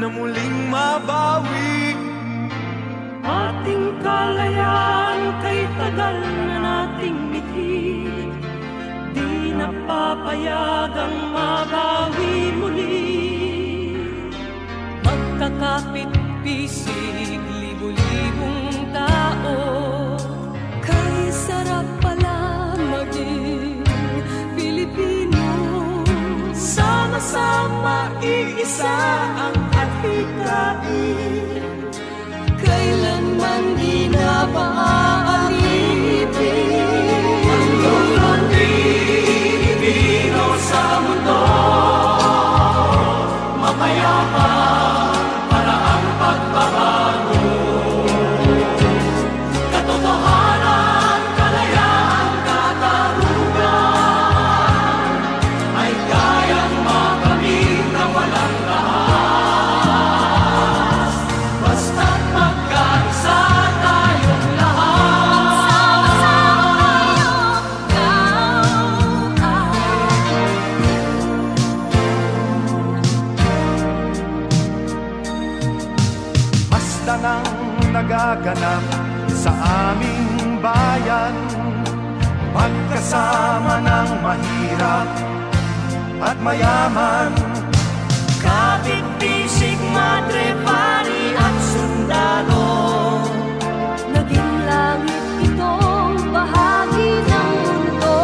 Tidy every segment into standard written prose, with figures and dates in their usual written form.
na muling mabawi. Ating kalayaan kay tagal na nating mithin, di napapayagang mabawi muli. Magkakapit-pisig, libo-libong tao, kay sarap pala maging Pilipino. Sama-sama iisa ang atikain, kailanman di na maaalipin. Ang Pilipino sa mundo, mapayapa para ang pagbabago. Katotohanan, kalayaan, katarungan ay kayang makamit na walang rahas. Basta't magkaisa tayong lahat. Basta nang nagaganap sa aming bayan, magkasama ng mahirap at mayaman. Kapit-bisig, madre, pari at sundalo, naging langit itong bahagi ng mundo.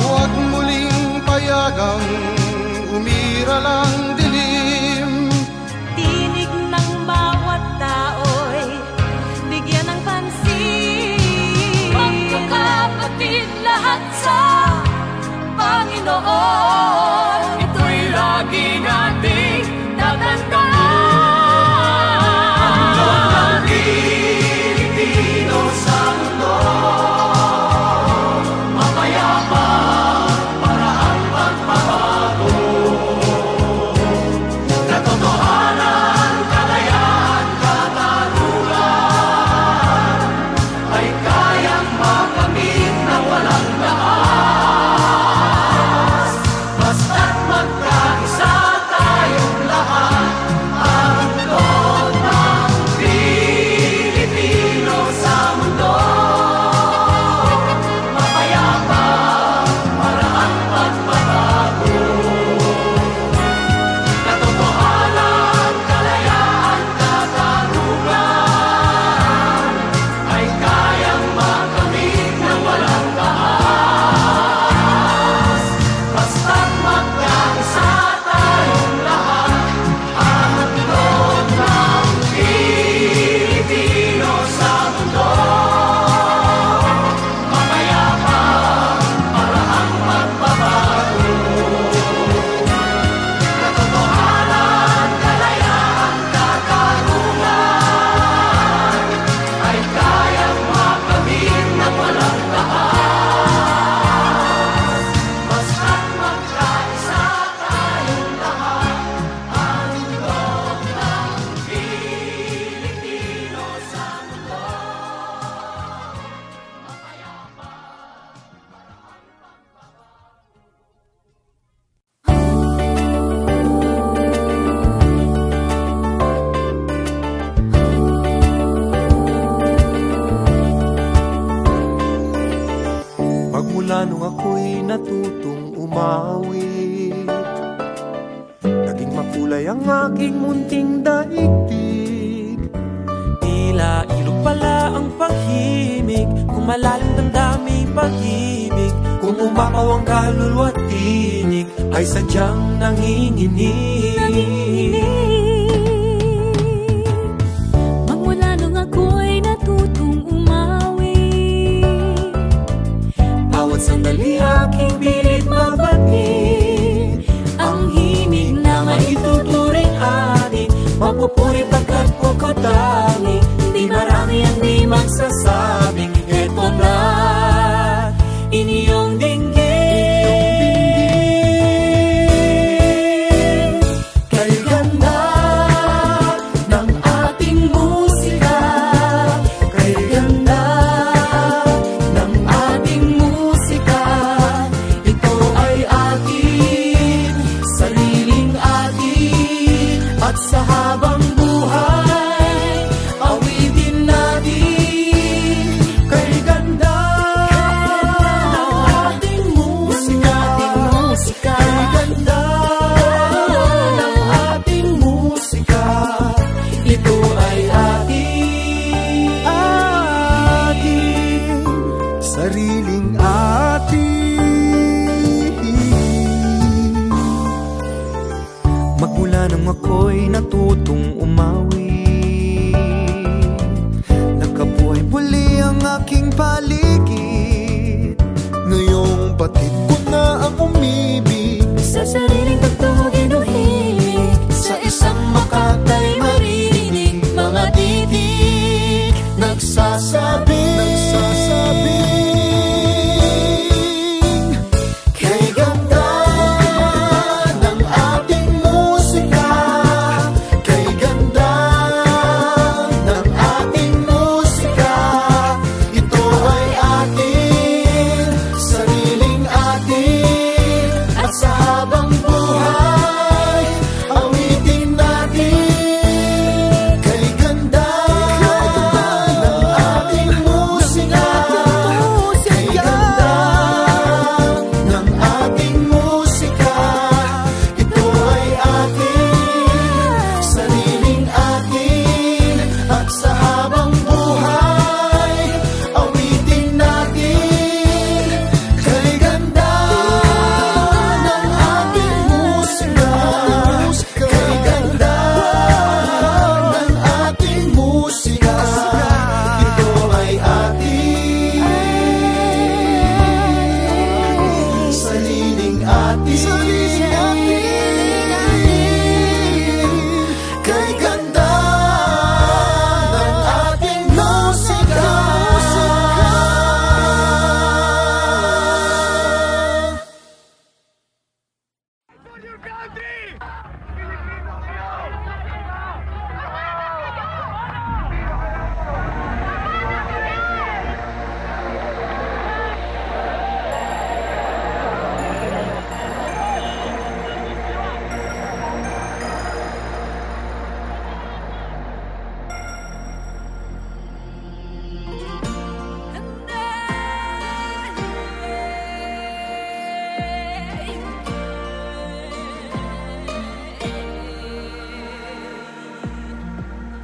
Huwag muling payagang umira lang dilim. Tinig ng bawat tao'y bigyan ng pansin. Magkakapatid lahat sa Panginoon, ito'y lagi nating tatandaan. Ang Pilipino sa mundo, mapayapa para ang pagbabago. Katotohanan, kalayaan, katarungan ay kayang makamit na walang lakas. Basta't magkaisa tayong lahat, ang loob ng Pilipino sa mundo, mapayapa para ang pagbabago. Katotohanan, kalayaan, katarungan ay kayang makamit na walang lakas. Basta't magkaisa tayong lahat, ang loob ng Pilipino sa mundo, mapayapa para ang pagbabago. Katotohanan, kalayaan, katarungan ay kayang makamit ng walang lakas. Basta't magkaisa tayong lahat, ang loob ng Pilipino sa mundo, mapayapa para ang Magmula nung ako'y natutong umawit, naging makulay ang aking munting daigdig. tila ilog pala ang paghimig, kung malalim damdaming pag-ibig, Kung umapaw ang kaluluwa at tinig, ay sadyang nanginginig. Magmula nung ako'y natutong umawi, Bawat sandali aking pilit mabati, ang himig na maituturing ani, mapupuri pagkat pagkatani. Di marami ang di magsasabing, eto na inyong dinggin. Kay Magmula nang ako'y natutong umawi, nakabuhay muli ang aking paligid. Ngayong batid ko na ang umibig, sa sariling pagtugin o himig, sa isang makatay maririnig, mga titik nagsasabing kay ganda ng ating musika, kay ganda ng ating musika. Ito ay atin, sariling atin, at sa habang buhay awitin natin. Kay ganda ng ating musika, kay ganda ng ating musika. Ito ay atin, sariling atin, at sa habang buhay awitin natin. Kay ganda ng ating musika, kay ganda ng ating musika. Ito ay atin, sariling atin, kay ganda ng ating musika.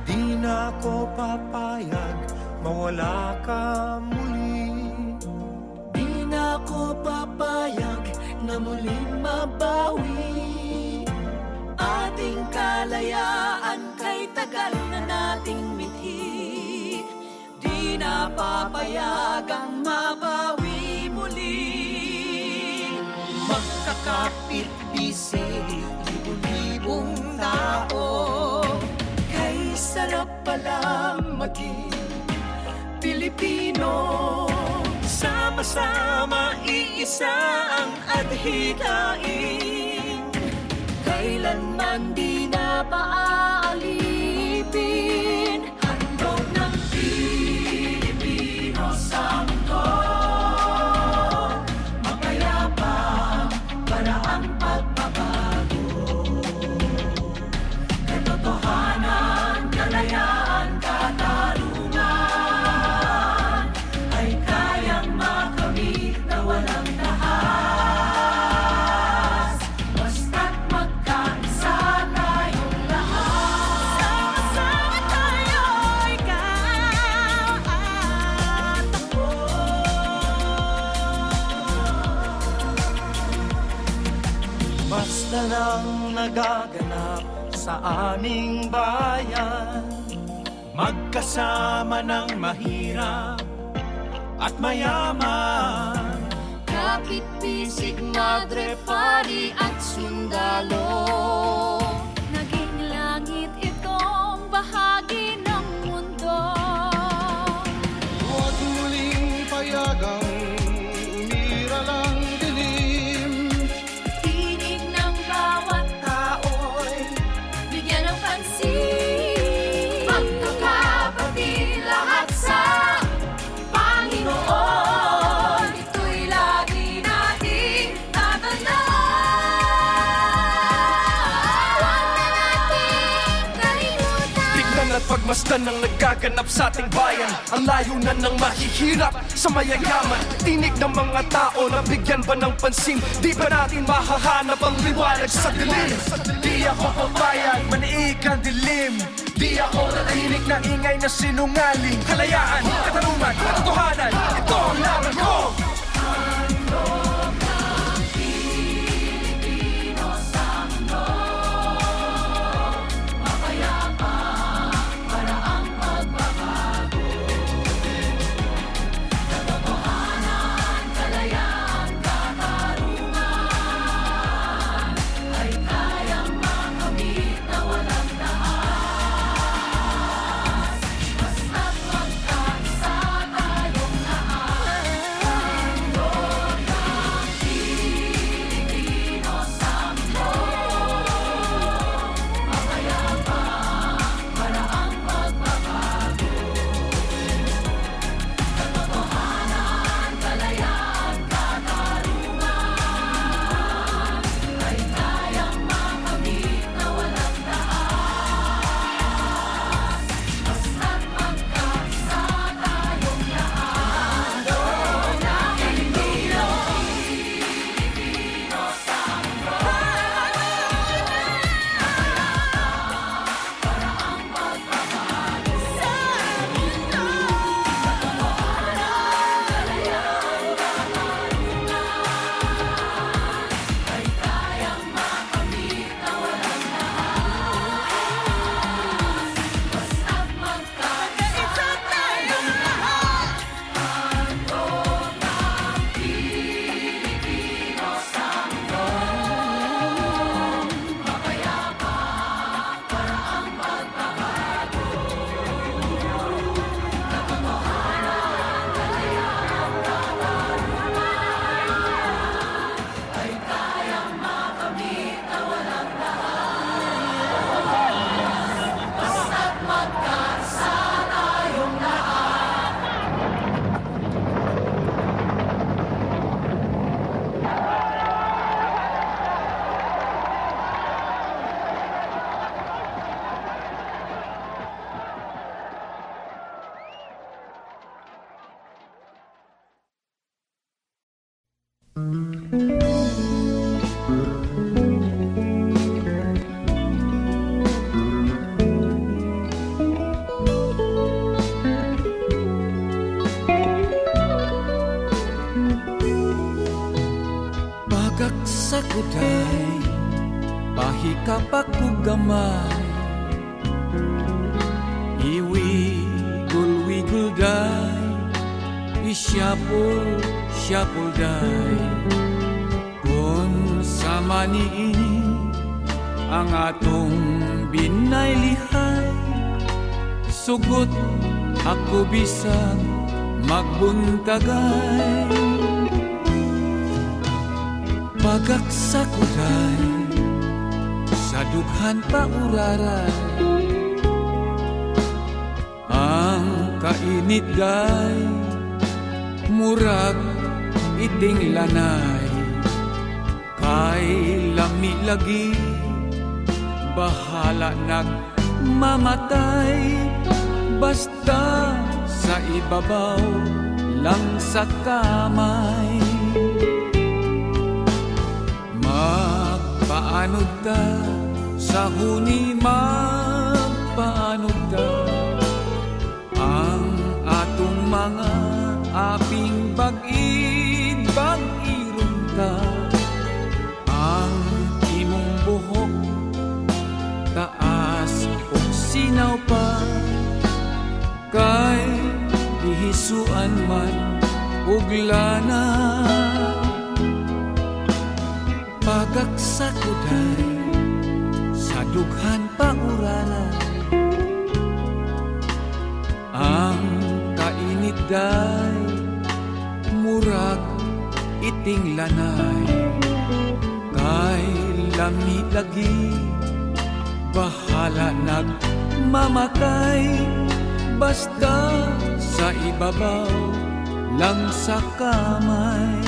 Di na ako papayag mawala ka muli. Di na ako papayag na muling mabawi. Ating kalayaan kay tagal na nating mithi. Di na papayagang mabawi muli. Magkakapit-bisig, libo-libong tao. Kay sarap palang maging Pilipino. Sama-sama iisa ang adhikain. Kailanman di na paaalipin. Handog ng Pilipino sa mundo. Mapayapa para ang pagbabago. Katotohanan, kalayaan, katarungan ay kayang makamit na walang tahas. Basta't magkaisa tayong lahat. Sama-sama tayo'y ikaw at ako. Basta nang nagaganap sa aming bayan, magkasama ng mahirap at mayaman. Kapit-bisig, madre, pari at sundalo. Naging langit itong bahagi ng mundo. Huwag muling payagang umira lang dilim. Tinig ng bawat tao'y bigyan ng pansin. Magkakapatid lahat sa Panginoon. Ito'y lagi nating tatandaan. Huwag na nating kalimutan. Tignan at pagmasdan ng nagaganap sa ating bayan. Ang layunan ng mahihirap sa mayayaman. Tinig ng mga tao na bigyan ba ng pansin? Di ba natin mahahanap ang liwanag sa dilim? Di ako papayag, maniig ang dilim. Di ako natahinig ng ingay na sinungaling. Kalayaan, katarungan, katotohanan, ito ang laban ko. Handog ng Pilipino sa mundo. kapakugamay iwigul-wigul day isyapol day kun sa maniini ang atong binaylihay sugot ako bisang magbuntagay pagaksakuday sa dughan pa uraray ang kainit day murag iting lanay kay lami lagi bahala nagmamatay basta sa ibabaw lang sa kamay magpaanod ta sa huni magpaanod ta ang atong mga aping bag-id bag-irong ta ang imong buhok taas o sinaw pa kay ihisuan man ug lana pagaksakuday sa dughan pa uraray ang kainit day murag iting lanay kay lami lagi bahala nagmamatay basta sa ibabaw lang sa kamay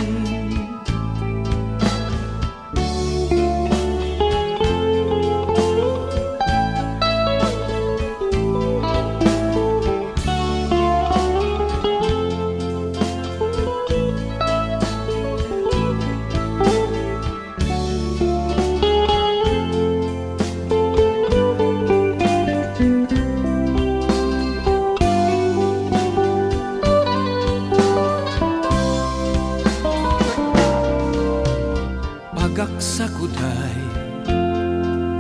pagaksakuday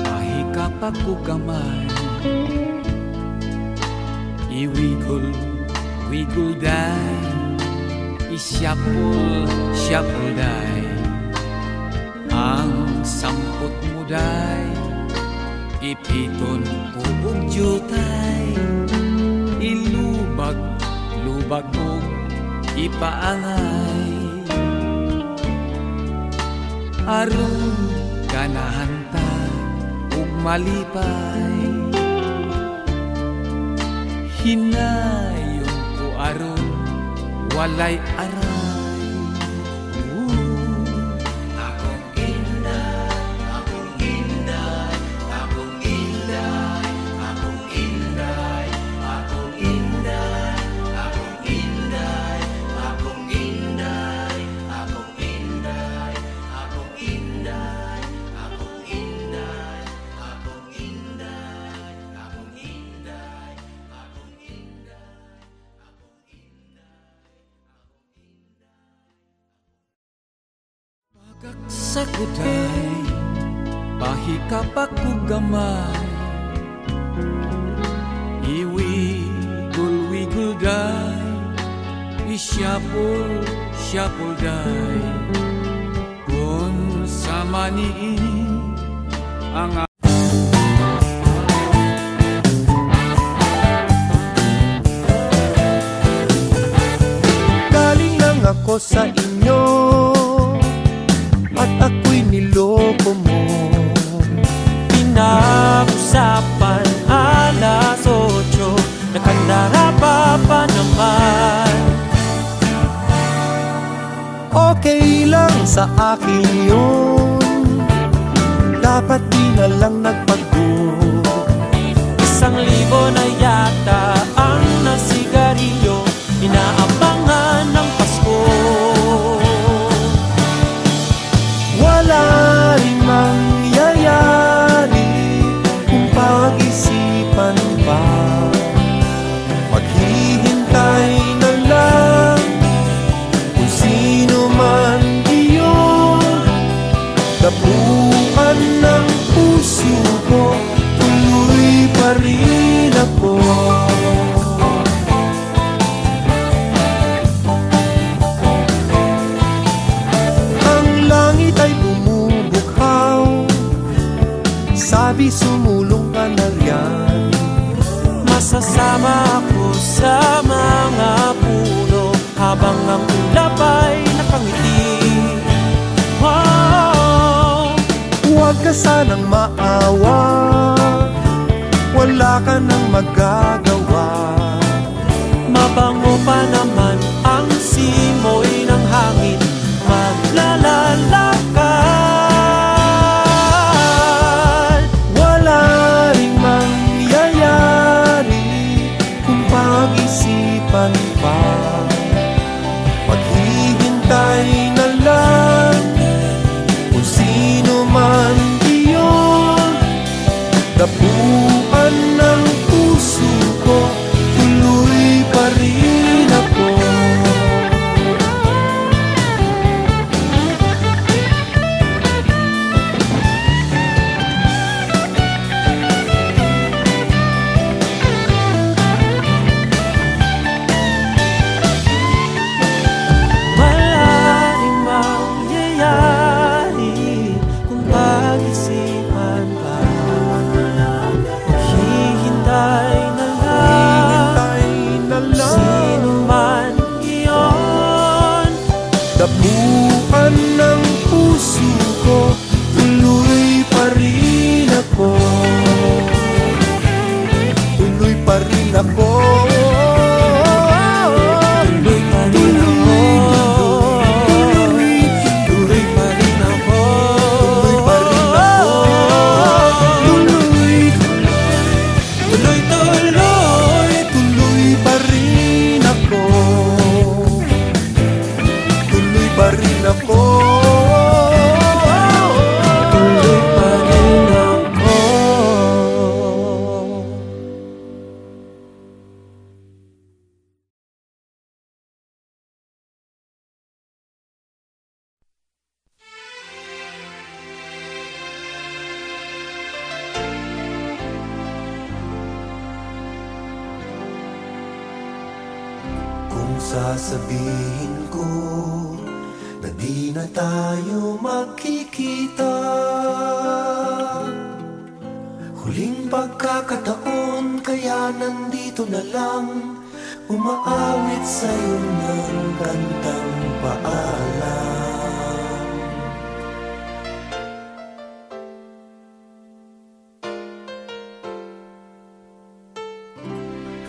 pahikapakugamay iwigul-wigul day isyapol day ang samput mo day ipiton ubog jutay ilubag mo ipaangay aron ganahan ta ug malipay hinayon ko aron walay aray akong inday akong inday akong inday akong inday akong inday akong inday akong inday akong inday akong inday akong inday akong inday akong inday akong inday pagaksakuday pahikapakugamay iwigul-wigul day isyapol day kun sa maniini ang Galing lang ako sa inyo at ako'y niloko mo. Pinag-usapan alas 8, nakandara pa naman. Okay lang sa akin yun, dapat di na lang nagbago. 1,000 na yata ang nasigarilyo, inaabangan ng Pasko. Wala rin mangyayari kung pag-isipan pa. Maghihintay na lang kung sino man iyon, dapuan ng puso pa rin ako. Ang langit ay bumubughaw, sabi sumulong ka na riyan. Masasama ako sa mga puno habang ang ulap ay nakangiti. Huwag ka sanang maawa, wala ka nang magagawa. Mabango pa naman ang simoy ng hangin, maglalalakad. Wala ring mangyayari kung pag-isipan pa. Maghihintay na lang kung sino man iyon. Dapuan ng puso ko, tuloy pa rin ako. Maaaring mangyayari kung pag-isipan pa. Maghihintay na lang sino man iyon. Dapuan ng puso ko, tuloy pa rin ako. Tuloy pa rin ako. Tuloy pa rin ako. Tuloy pa rin ako. Tuloy pa rin ako. Tuloy. Tuloy, tuloy. Tuloy pa rin ako. Tuloy pa rin ako. Tuloy pa rin ako. Kung sasabihin ko na di na tayo magkikita, huling pagkakataon kaya nandito na lang, umaawit sa'yo ng kantang paalam.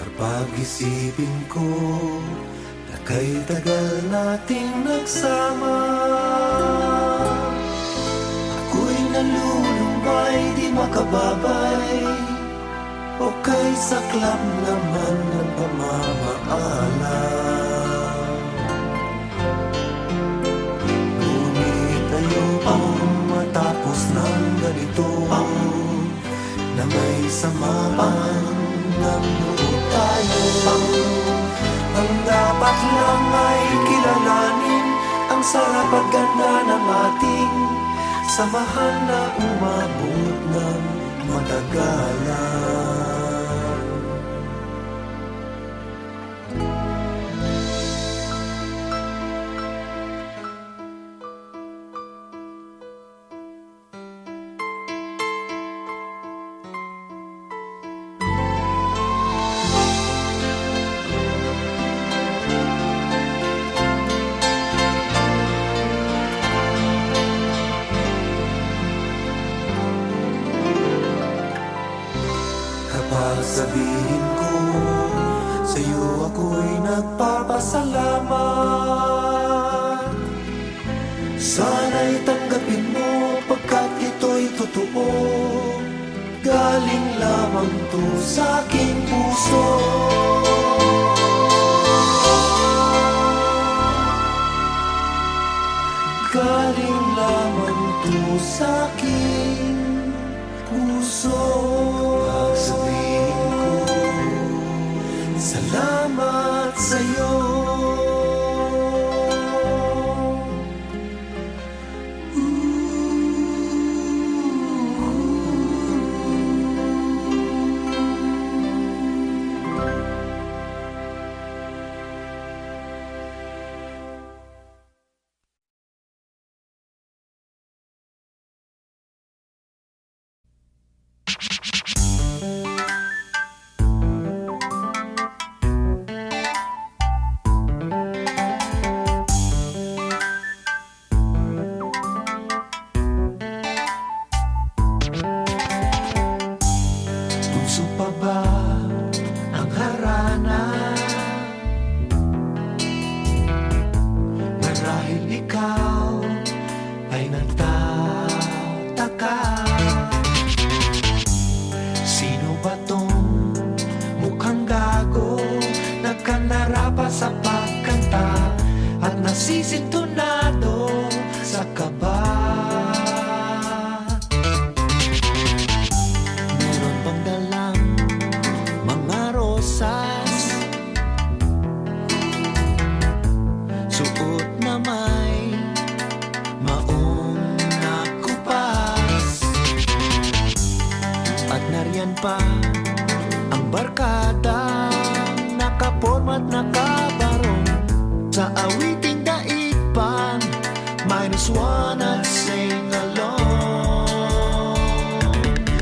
Kapag isipin ko na kay tagal nating nagsama, ako'y nalulumbay, di makababay, o kay saklap naman ng pamamaalam. Ngunit ayokong matapos ng ganito, na may samaan ng loob tayo. Ang dapat lang ay kilalanin ang sarap at ganda ng ating samahan na umabot ng matagalan. Sabihin ko sa'yo ako'y nagpapasalamat. Sana'y tanggapin mo pagkat ito'y totoo, galing lamang to sa aking puso. Galing lamang to sa aking puso. Salamat sa'yo. pa ba ang harana? Marahil ikaw ay nagtataka, sino ba tong mukhang gago, nagkanarapa sa pagkanta at nasisintunado sa kaba? Meron bang dalang mga rosas, suot na may maong nakupas, at nariyan pa ang barkada, nakaporma at nakabarong sa awiting daig pang -1 at sing along.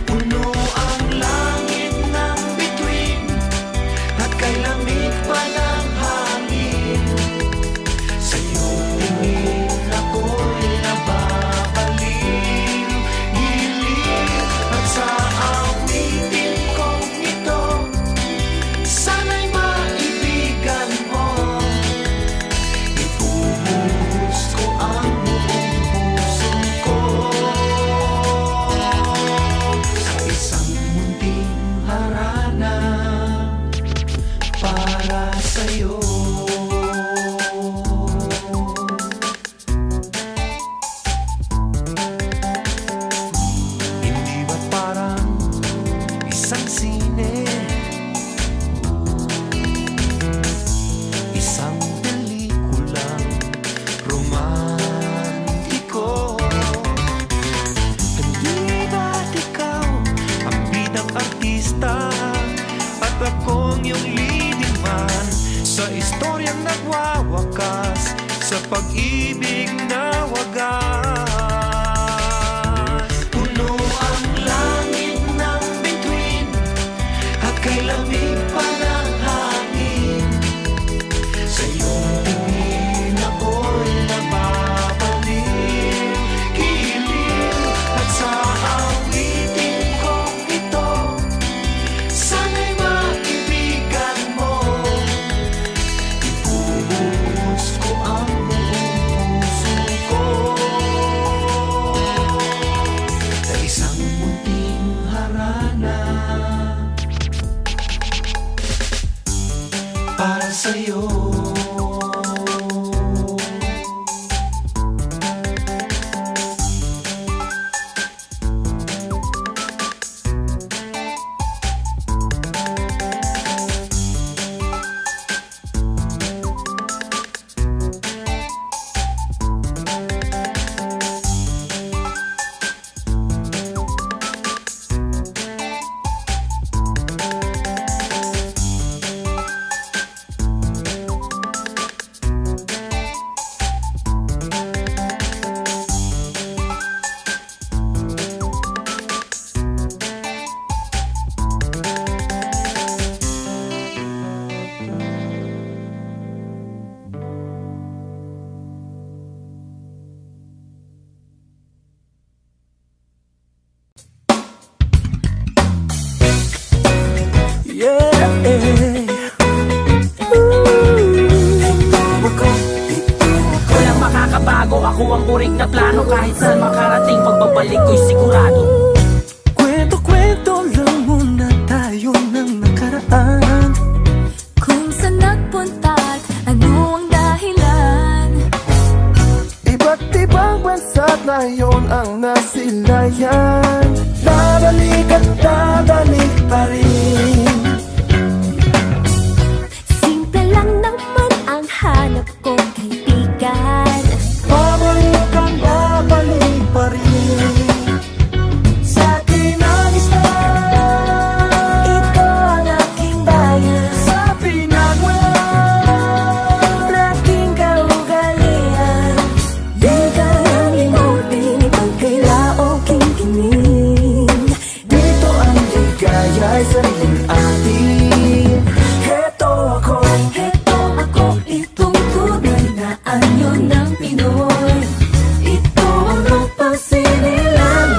Puno ang langit ng bituin at kay lamig pa ng hangin, sa iyong tingin ako'y nababaliw, gilid at sa awitin kong ito, sana'y maibigan mo. Ibubuhos ko ang buong puso ko sa isang munting harana para sa'yo. Hindi ba't parang isang sine, isang pelikulang romantiko? Hindi ba't ikaw ang bidang artista at akong iyong leading man sa istoryang nagwawakas sa pag-ibig na wagas? Puno ang langit ng bituin at kay lamig pa ng hangin, sa iyong tingin ako'y nababaliw, gilid at sa awitin kong ito, sana'y maibigan mo. Ibubuhos ko ang buong puso ko sa isang munting harana para sa'yo. Walang makakabago, ako ang uring na plano, kahit saan makarating, pagbabalik ko'y sigurado. Kwento-kwento lang muna tayo ng nakaraan, Kung saan nagpunta at ano ang dahilan. Iba't ibang bansa ngayon ang nasilayan. Babalik at babalik pa rin. Simple lang naman ang hanap kong kaibigan. Babalik at babalik pa rin. Sa akin ang isla, Ito ang aking bayan, sa pinagmulan, aking kaugalian. Di ka nang limutin, ipagkailaok kinikinig. dito ang ligaya ay sariling atin. Heto ako, Heto ako, itong tunay na anyo ng Pinoy. Ito ang mapasinilangan.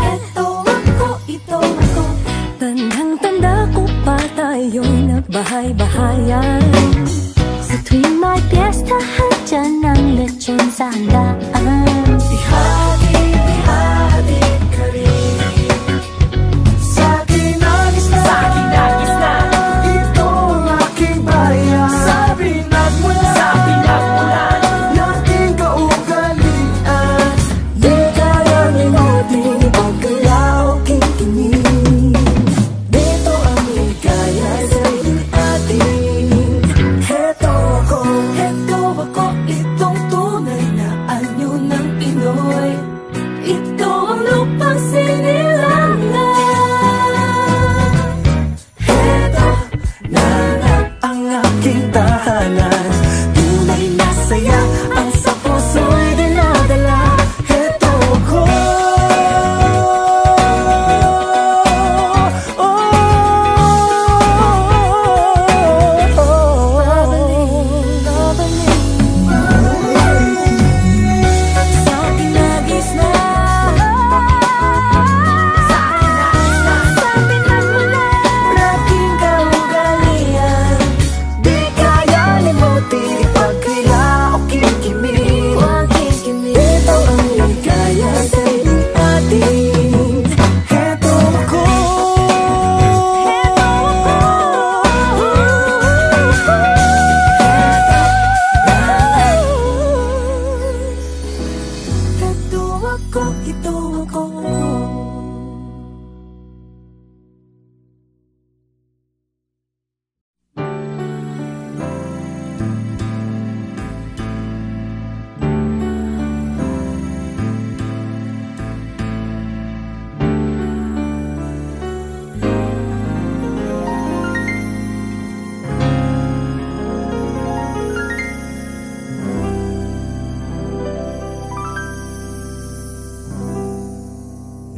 Heto ako, ito kabahay-bahayan. Sa tuwing may piyestahan, dyan ang lechon sa handaan. Ihati ka rin sa kinagis na, sa kinagis na. ito ang aking bayan. Sa pinagmulan, Sa pinagmulan, nating kaugalian. Di kaya limutin ang kalaw kikinin. Dito ang ligaya sa iyong ating. Heto ako, itong tunay na anyo ng Pinoy. Ito ang lupang sinilangan. Heto na Ang aking tahanan, tunay na saya, ang sa puso'y dinadala. Heto ako. sa pinagis na, sa kinagis na. sa pinagmulan. Aking kaugalian, di kaya limutin, ipagkaya o kikimig. Huwag kikimig. Ito ang ligaya sa iyong ating. Heto ako. Ito ako.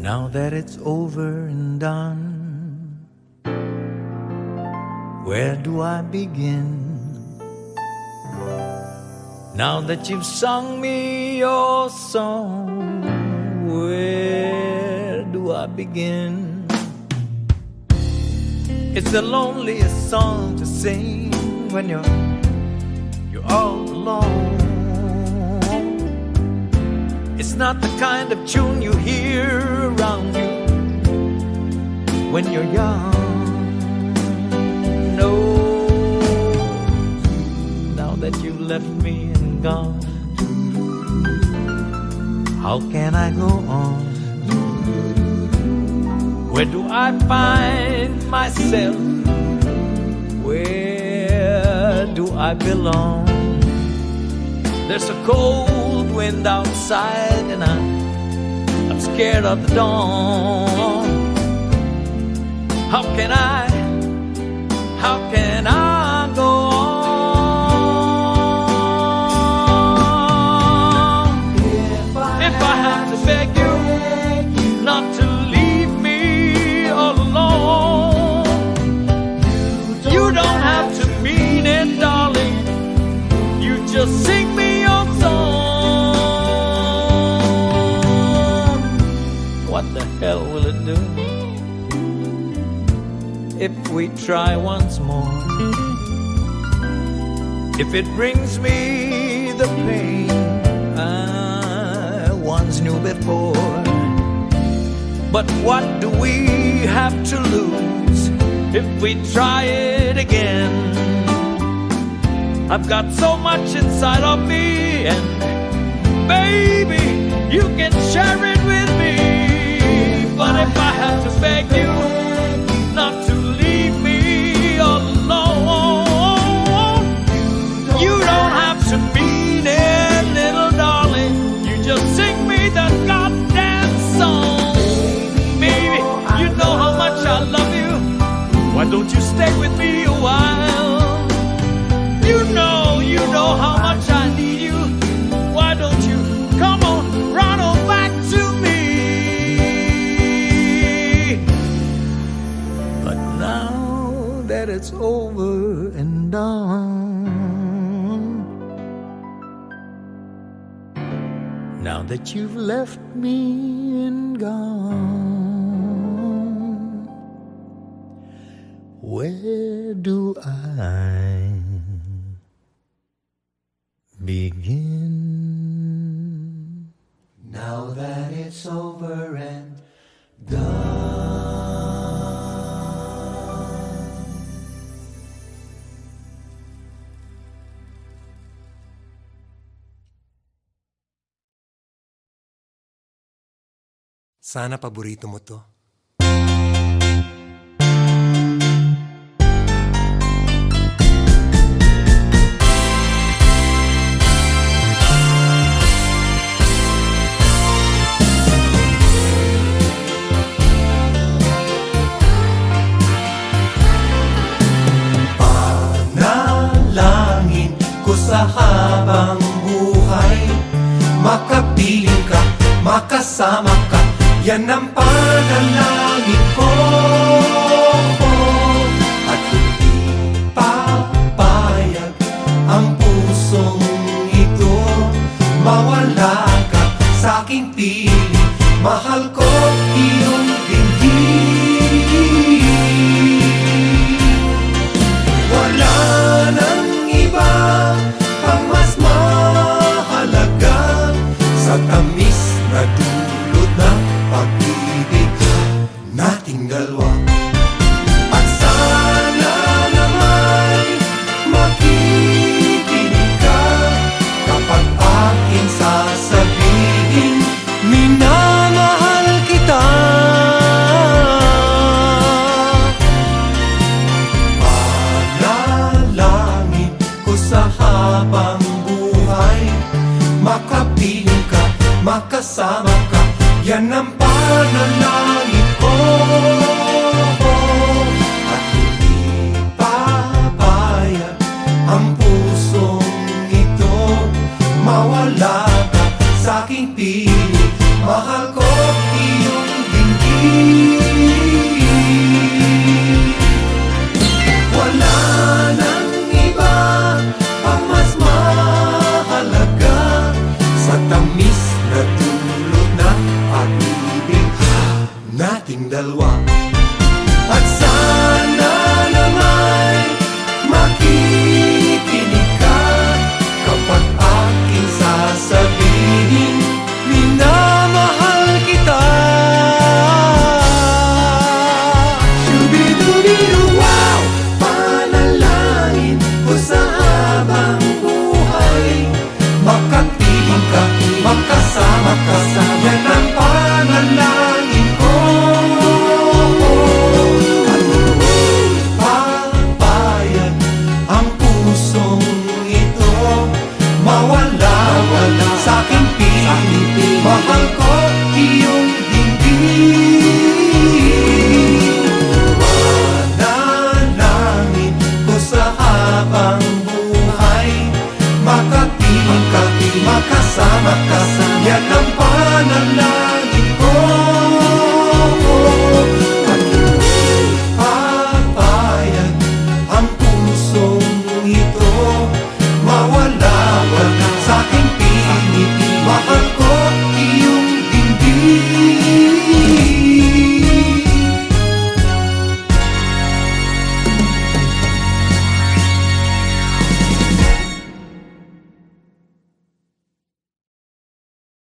Now that it's over and done, where do I begin? Now that you've sung me your song, where do I begin? It's the loneliest song to sing when you're all alone. It's not the kind of tune you hear around you when you're young. No, now that you've left me and gone, how can I go on? Where do I find myself? Where do I belong? There's a cold wind outside and I'm scared of the dawn. How can I go on? If I have to beg you not to leave me all alone, you don't have to mean it, darling. You just sing me your song. What the hell will it do if we try once more? If it brings me the pain I once knew before. But what do we have to lose if we try it again? I've got so much inside of me, and baby, you can share it with me. But if I have to beg you not to leave me alone, you don't have to mean it, little darling. You just sing me that goddamn song. Baby, you know how much I love you. Why don't you stay with me a while? You know how much I need you. Why don't you come on, run on back to me? But now that it's over and done, now that you've left me and gone, where do I begin? Now that it's over and done. Sana paborito mo to. Panalangin ko sa habang buhay, makapiling ka, makasama ka, yan ang panalangin ko. At hindi papayag ang pusong ito, mawala ka sa aking piling, mahal ko iyong dinggin. Wala nang iba pang mas mahalaga sa tamis na dulot ng pag-ibig nating dalawa. At sana naman makikinig ka kapag aking sasabihin, minamahal kita. Panalangin ko sa habang buhay, makapiling ka, makasama ka, yan ang panalangin ko. At hindi papayag ang pusong ito, mawala ka sa aking piling, mahal ko iyong dinggin. Wala nang iba pang mas mahalaga sa tamis na dulot ng pag-ibig nating dalawa.